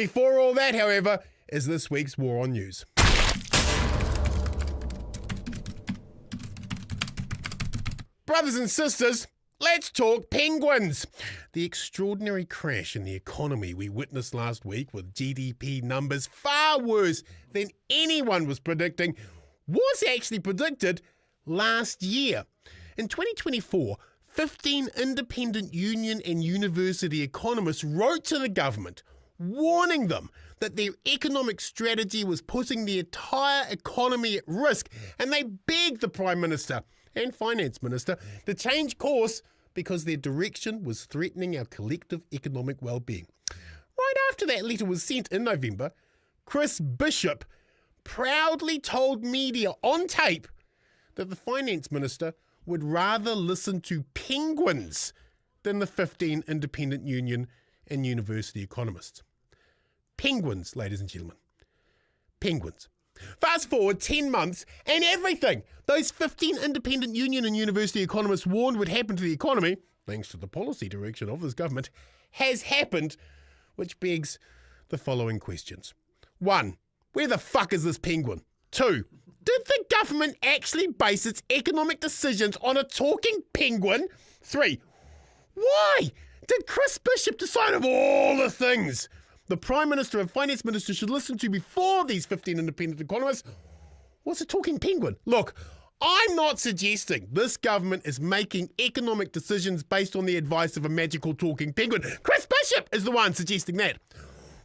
Before all that, however, is this week's War on News. Brothers and sisters, let's talk penguins. The extraordinary crash in the economy we witnessed last week, with GDP numbers far worse than anyone was predicting, was actually predicted last year. In 2024, 15 independent union and university economists wrote to the government warning them that their economic strategy was putting the entire economy at risk, and they begged the Prime Minister and Finance Minister to change course because their direction was threatening our collective economic well-being. Right after that letter was sent in November, Chris Bishop proudly told media on tape that the Finance Minister would rather listen to penguins than the 15 independent union and university economists. Penguins, ladies and gentlemen. Penguins. Fast forward 10 months and everything those 15 independent union and university economists warned would happen to the economy, thanks to the policy direction of this government, has happened, which begs the following questions. 1. Where the fuck is this penguin? 2. Did the government actually base its economic decisions on a talking penguin? 3. Why did Chris Bishop decide of all the things the Prime Minister and Finance Minister should listen to before these 15 independent economists? What's a talking penguin? Look, I'm not suggesting this government is making economic decisions based on the advice of a magical talking penguin. Chris Bishop is the one suggesting that.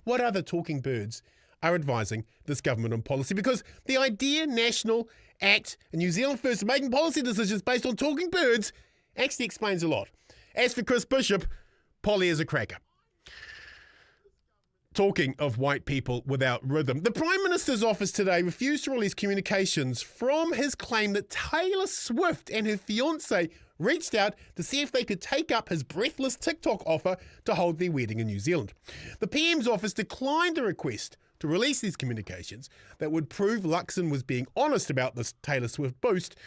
What other talking birds are advising this government on policy? Because the idea National Act and New Zealand First are making policy decisions based on talking birds actually explains a lot. As for Chris Bishop, Polly is a cracker. Talking of white people without rhythm, the Prime Minister's office today refused to release communications from his claim that Taylor Swift and her fiancé reached out to see if they could take up his breathless TikTok offer to hold their wedding in New Zealand. The PM's office declined the request to release these communications that would prove Luxon was being honest about this Taylor Swift boast,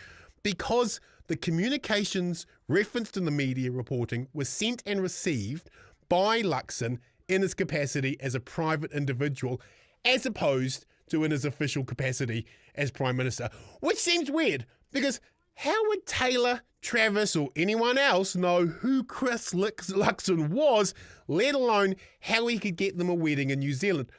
because the communications referenced in the media reporting were sent and received by Luxon in his capacity as a private individual, as opposed to in his official capacity as Prime Minister. Which seems weird, because how would Taylor, Travis, or anyone else know who Chris Luxon was, let alone how he could get them a wedding in New Zealand?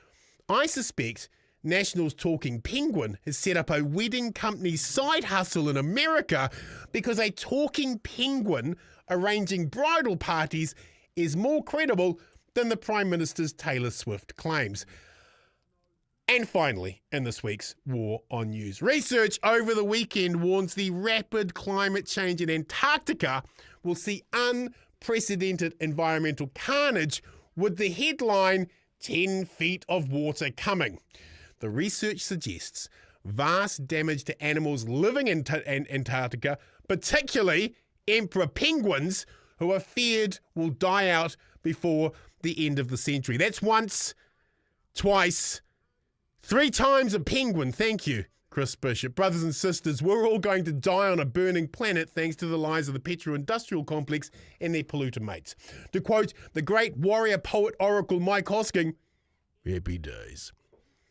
I suspect National's talking penguin has set up a wedding company side hustle in America, because a talking penguin arranging bridal parties is more credible than the Prime Minister's Taylor Swift claims. And finally, in this week's War on News, research over the weekend warns the rapid climate change in Antarctica will see unprecedented environmental carnage, with the headline 10 feet of water coming. The research suggests vast damage to animals living in Antarctica, particularly emperor penguins, who are feared will die out before the end of the century. That's once, twice, 3 times a penguin. Thank you, Chris Bishop. Brothers and sisters, we're all going to die on a burning planet thanks to the lies of the petro-industrial complex and their polluter mates. To quote the great warrior poet oracle Mike Hosking, happy days.